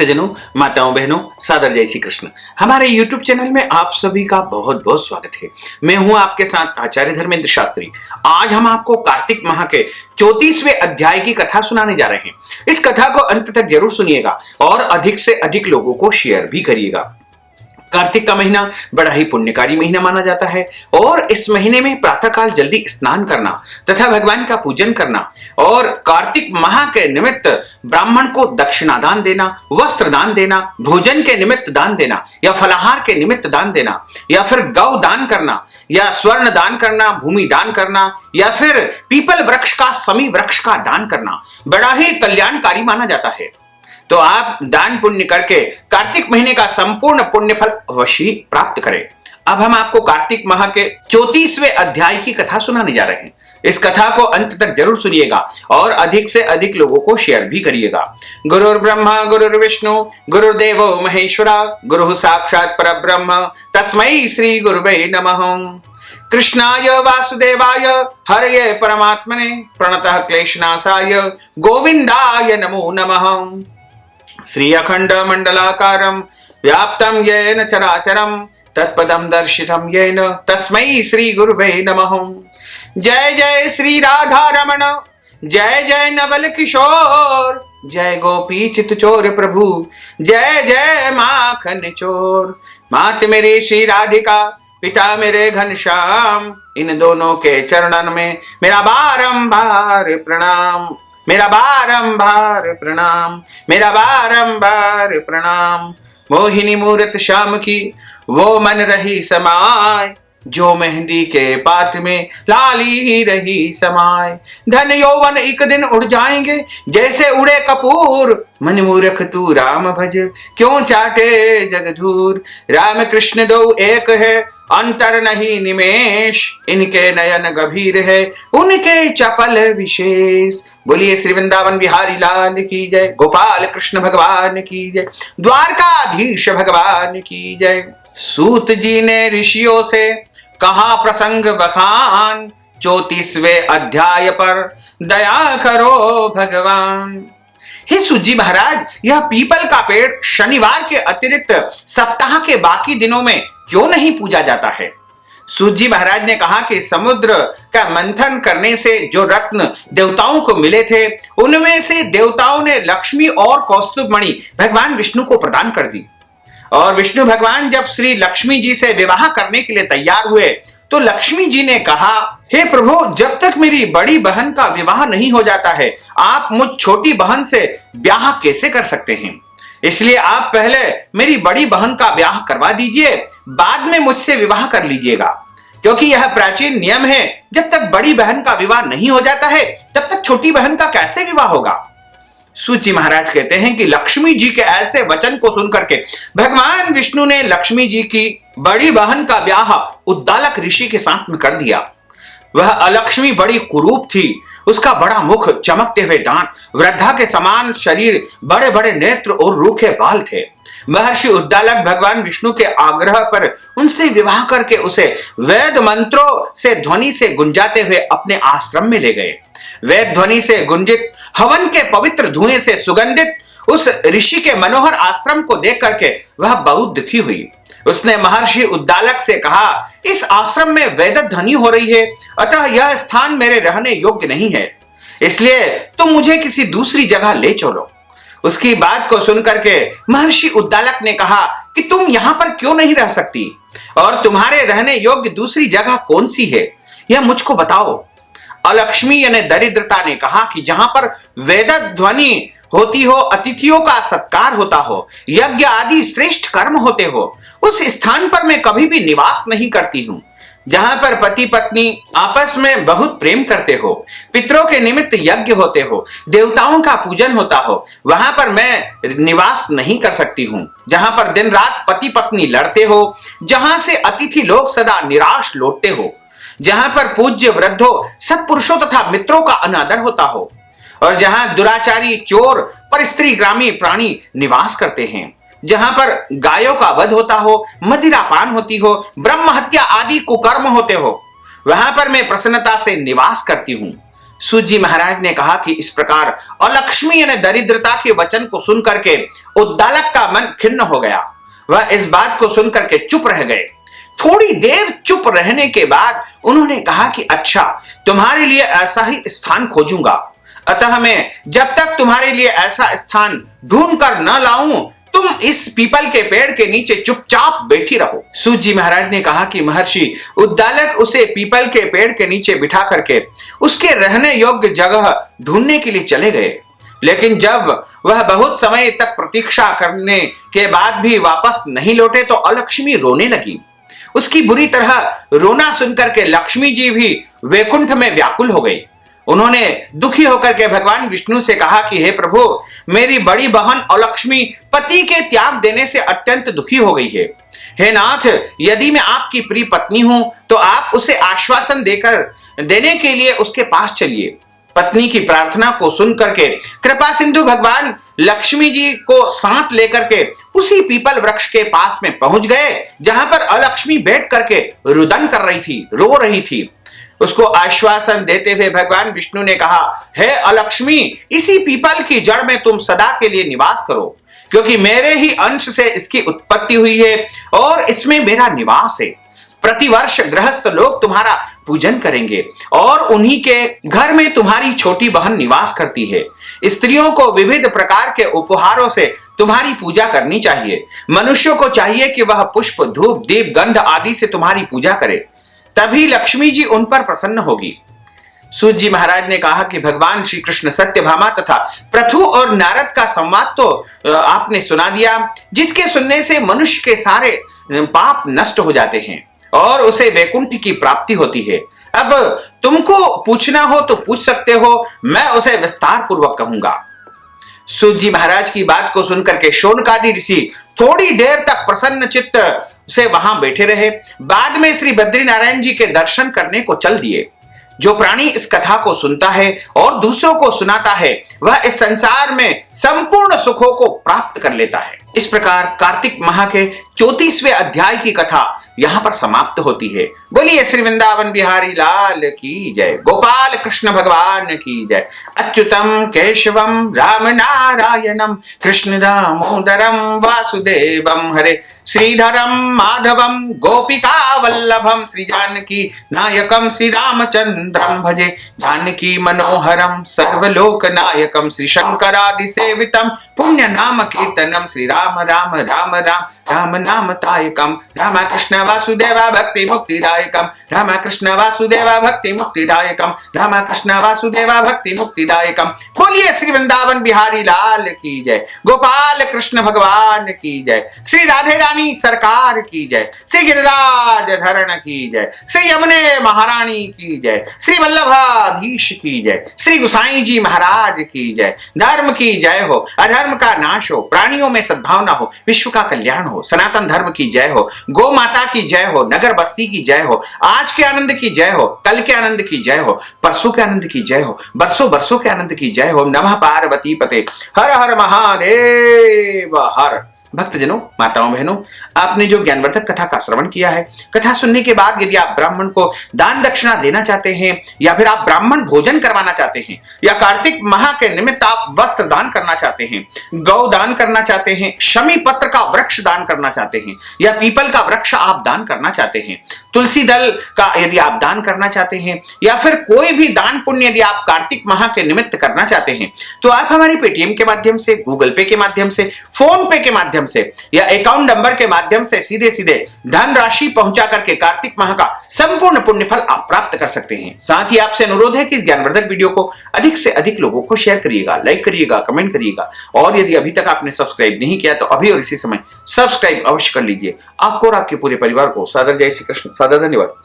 भक्तजनों, माताओं, बहनों, सादर जय श्री कृष्ण। हमारे YouTube चैनल में आप सभी का बहुत बहुत स्वागत है। मैं हूं आपके साथ आचार्य धर्मेंद्र शास्त्री। आज हम आपको कार्तिक माह के 34वें अध्याय की कथा सुनाने जा रहे हैं। इस कथा को अंत तक जरूर सुनिएगा और अधिक से अधिक लोगों को शेयर भी करिएगा। कार्तिक का महीना बड़ा ही पुण्यकारी महीना माना जाता है और इस महीने में प्रातःकाल जल्दी स्नान करना तथा भगवान का पूजन करना और कार्तिक माह के निमित्त ब्राह्मण को दक्षिणा दान देना, वस्त्र दान देना, भोजन के निमित्त दान देना या फलाहार के निमित्त दान देना या फिर गौ दान करना या स्वर्ण दान करना, भूमि दान करना या फिर पीपल वृक्ष का, समी वृक्ष का दान करना बड़ा ही कल्याणकारी माना जाता है। तो आप दान पुण्य करके कार्तिक महीने का संपूर्ण पुण्य फल अवश्य प्राप्त करें। अब हम आपको कार्तिक माह के 34वें अध्याय की कथा सुनाने जा रहे हैं। इस कथा को अंत तक जरूर सुनिएगा और अधिक से अधिक लोगों को शेयर भी करिएगा। गुरुर्ब्रह्मा गुरुर्विष्णु गुरुर्देवो महेश्वरा गुरु साक्षात परब्रह्म तस्मै श्री गुरुवे नमः। कृष्णाय वासुदेवाय हरये परमात्मने प्रणतः क्लेशनाशाय गोविंदाय नमो नमः। श्री अखंड मंडलाकारं व्याप्तं येन चराचरं तत्पदं दर्शितं येन तस्मै श्री गुरुवे नमः। जय जय श्री राधा रमण, जय जय नवल किशोर, जय गोपी चित चोर प्रभु, जय जय माखन चोर। मात मेरी श्री राधिका, पिता मेरे घनश्याम, इन दोनों के चरणन में मेरा बारंबार प्रणाम, मेरा बारंबार प्रणाम, मेरा बारंबार प्रणाम। मोहिनी मूरत श्याम की वो मन रही समाय, जो मेहंदी के पात में लाली ही रही समाय। धन यौवन एक दिन उड़ जाएंगे जैसे उड़े कपूर, मन मूर्ख तू राम भज क्यों चाटे जगधूर। राम कृष्ण दो एक है अंतर नहीं निमेश, इनके नयन गंभीर है उनके चपल विशेष। बोलिए श्री वृंदावन बिहारी लाल की जय, गोपाल कृष्ण भगवान की जय, द्वारकाधीश भगवान की जय। सूत जी ने ऋषियों से कहा प्रसंग बखान, 34वें अध्याय पर दया करो भगवान। हे सूत जी महाराज, यह पीपल का पेड़ शनिवार के अतिरिक्त सप्ताह के बाकी दिनों में क्यों नहीं पूजा जाता है? सूत जी महाराज ने कहा कि समुद्र का मंथन करने से जो रत्न देवताओं को मिले थे, उनमें से देवताओं ने लक्ष्मी और कौस्तुभ मणि भगवान विष्णु को प्रदान कर दी। और विष्णु भगवान जब श्री लक्ष्मी जी से विवाह करने के लिए तैयार हुए तो लक्ष्मी जी ने कहा, हे प्रभु, जब तक मेरी बड़ी बहन का विवाह नहीं हो जाता है, आप मुझ छोटी बहन से ब्याह कैसे कर सकते हैं? इसलिए आप पहले मेरी बड़ी बहन का ब्याह करवा दीजिए, बाद में मुझसे विवाह कर लीजिएगा, क्योंकि यह प्राचीन नियम है। जब तक बड़ी बहन का विवाह नहीं हो जाता है, तब तक छोटी बहन का कैसे विवाह होगा? सूत जी महाराज कहते हैं कि लक्ष्मी जी के ऐसे वचन को सुनकर के भगवान विष्णु ने लक्ष्मी जी की बड़ी बहन का ब्याह उद्दालक ऋषि के साथ में कर दिया। वह अलक्ष्मी बड़ी कुरूप थी, उसका बड़ा मुख, चमकते हुए दांत, वृद्धा के समान शरीर, बड़े बड़े नेत्र और रूखे बाल थे। महर्षि उद्दालक भगवान विष्णु के आग्रह पर उनसे विवाह करके उसे वेद मंत्रों से ध्वनि से गुंजाते हुए अपने आश्रम में ले गए। वेद ध्वनि से गुंजित, हवन के पवित्र धुएं से सुगंधित उस ऋषि के मनोहर आश्रम को देख करके वह बहुत दुखी हुई। उसने महर्षि उद्दालक से कहा, इस आश्रम में वेद ध्वनि हो रही है, अतः यह स्थान मेरे रहने योग्य नहीं है, इसलिए तुम मुझे किसी दूसरी जगह ले चलो। उसकी बात को सुनकर के महर्षि उद्दालक ने कहा कि तुम यहां पर क्यों नहीं रह सकती और तुम्हारे रहने योग्य दूसरी जगह कौन सी है, यह मुझको बताओ। अलक्ष्मी यानी दरिद्रता ने कहा कि जहां पर वेद ध्वनि होती हो, अतिथियों का सत्कार होता हो, यज्ञ आदि श्रेष्ठ कर्म होते हो, उस स्थान पर मैं कभी भी निवास नहीं करती हूं। जहां पर पति पत्नी आपस में बहुत प्रेम करते हो, पितरों के निमित्त यज्ञ होते हो, देवताओं का पूजन होता हो, वहां पर मैं निवास नहीं कर सकती हूं। जहां पर दिन रात पति पत्नी लड़ते हो, जहां से अतिथि लोग सदा निराश लौटते हो, जहां पर पूज्य वृद्धों, सत्पुरुषों तथा मित्रों का अनादर होता हो और जहां दुराचारी, चोर, परस्त्रीगामी प्राणी निवास करते हैं, जहां पर गायों का वध होता हो, मदिरापान होती हो, ब्रह्म हत्या आदि कुकर्म होते हो, वहां पर मैं प्रसन्नता से निवास करती हूं। सूत जी महाराज ने कहा कि इस प्रकार अलक्ष्मी यानी दरिद्रता के वचन को सुन करके उद्दालक का मन खिन्न हो गया। वह इस बात को सुनकर के चुप रह गए। थोड़ी देर चुप रहने के बाद उन्होंने कहा कि अच्छा, तुम्हारे लिए ऐसा ही स्थान खोजूंगा, अतः मैं जब तक तुम्हारे लिए ऐसा स्थान ढूंढ कर न लाऊं, तुम इस पीपल के पेड़ के नीचे चुपचाप बैठी रहो। सूत जी महाराज ने कहा कि महर्षि उद्दालक उसे पीपल के पेड़ के नीचे बिठा करके उसके रहने योग्य जगह ढूंढने के लिए चले गए। लेकिन जब वह बहुत समय तक प्रतीक्षा करने के बाद भी वापस नहीं लौटे तो अलक्ष्मी रोने लगी। उसकी बुरी तरह रोना सुनकर के लक्ष्मी जी भी वैकुंठ में व्याकुल हो गई। उन्होंने दुखी होकर के भगवान विष्णु से कहा कि हे प्रभु, मेरी बड़ी बहन अलक्ष्मी पति के त्याग देने से अत्यंत दुखी हो गई है। हे नाथ, यदि मैं आपकी प्रिय पत्नी हूं तो आप उसे आश्वासन देने के लिए उसके पास चलिए। पत्नी की प्रार्थना को सुन करके कृपा सिंधु भगवान लक्ष्मी जी को साथ लेकर के उसी पीपल वृक्ष के पास में पहुंच गए जहां पर अलक्ष्मी बैठ करके रुदन कर रही थी, रो रही थी। उसको आश्वासन देते हुए भगवान विष्णु ने कहा, हे अलक्ष्मी, इसी पीपल की जड़ में तुम सदा के लिए निवास करो, क्योंकि मेरे ही अंश से इसकी उत्पत्ति हुई है और इसमें मेरा निवास है। प्रतिवर्ष गृहस्थ लोग तुम्हारा पूजन करेंगे और उन्हीं के घर में तुम्हारी छोटी बहन निवास करती है। स्त्रियों को विविध प्रकार के उपहारों से तुम्हारी पूजा करनी चाहिए। मनुष्यों को चाहिए कि वह पुष्प, धूप, दीप, गंध आदि से तुम्हारी पूजा करे, तभी लक्ष्मी जी उन पर प्रसन्न होगी। सूत जी महाराज ने कहा कि भगवान श्री कृष्ण सत्यभामा तथा पृथु और नारद का संवाद तो आपने सुना दिया, जिसके सुनने से मनुष्य के सारे पाप नष्ट हो जाते हैं और उसे वैकुंठ की प्राप्ति होती है। अब तुमको पूछना हो तो पूछ सकते हो, मैं उसे विस्तार पूर्वक कहूंगा। सूत जी महाराज की बात को सुनकर के शौनकादि ऋषि थोड़ी देर तक प्रसन्न चित्त से वहां बैठे रहे। बाद में श्री बद्रीनारायण जी के दर्शन करने को चल दिए। जो प्राणी इस कथा को सुनता है और दूसरों को सुनाता है, वह इस संसार में संपूर्ण सुखों को प्राप्त कर लेता है। इस प्रकार कार्तिक माह के 34वें अध्याय की कथा यहाँ पर समाप्त होती है। बोलिए श्री वृंदावन बिहारी लाल की जय, गोपाल कृष्ण भगवान की जय। अच्युतम केशवम राम नारायणम कृष्ण दामोदरम वासुदेवम हरे, श्रीधरम माधवम गोपिका वल्लभम, श्री जानकी नायकम श्री रामचंद्रम भजे, जानकी मनोहरम सर्वलोक नायकम, श्री शंकरादि सेवितम पुण्य नाम कीर्तनम, श्री राम राम राम राम राम नाम तायकम, राम कृष्ण वासुदेवा भक्ति मुक्तिदायकम, राम कृष्ण वासुदेवा भक्ति मुक्तिदायकम, राम कृष्ण वासुदेवा भक्ति मुक्तिदायकम। बोलिए श्री वृंदावन बिहारी लाल की जय, गोपाल कृष्ण भगवान की जय, श्री राधे रानी सरकार की जय, श्री गिरिराज धरण की जय, श्री यमुने महारानी की जय, श्री वल्लभाधीश की जय, श्री गुसाई जी महाराज की जय। धर्म की जय हो, अधर्म का नाश हो, प्राणियों में सद्भावना हो, विश्व का कल्याण हो, सनातन धर्म की जय हो, गौ माता की जय हो, नगर बस्ती की जय हो, आज के आनंद की जय हो, कल के आनंद की जय हो, परसों के आनंद की जय हो, बरसों बरसों के आनंद की जय हो। नमः पार्वती पते, हर हर महादेव हर। भक्तजनों, माताओं, बहनों, आपने जो ज्ञानवर्धक कथा का श्रवण किया है, कथा सुनने के बाद यदि आप ब्राह्मण को दान दक्षिणा देना चाहते हैं, या फिर आप ब्राह्मण भोजन करवाना चाहते हैं, या कार्तिक माह के निमित्त आप वस्त्र दान करना चाहते हैं, गौ दान करना चाहते हैं, शमी पत्र का वृक्ष दान करना चाहते हैं, या पीपल का वृक्ष आप दान करना चाहते हैं, तुलसी दल का यदि आप दान करना चाहते हैं, या फिर कोई भी दान पुण्य यदि आप कार्तिक माह के निमित्त करना चाहते हैं, तो आप हमारे पेटीएम के माध्यम से, गूगल पे के माध्यम से, फोन पे के माध्यम से या अकाउंट नंबर के माध्यम से सीधे सीधे धन राशि पहुंचा करके कार्तिक माह का संपूर्ण पुण्य फल आप प्राप्त कर सकते हैं। साथ ही आपसे अनुरोध है कि इस ज्ञानवर्धक वीडियो को अधिक से अधिक लोगों को शेयर करिएगा, लाइक करिएगा, कमेंट करिएगा, और यदि अभी तक आपने सब्सक्राइब नहीं किया तो अभी और इसी समय सब्सक्राइब अवश्य कर लीजिए। आपको और आपके पूरे परिवार को सादर जय श्री कृष्ण, सादर धन्यवाद।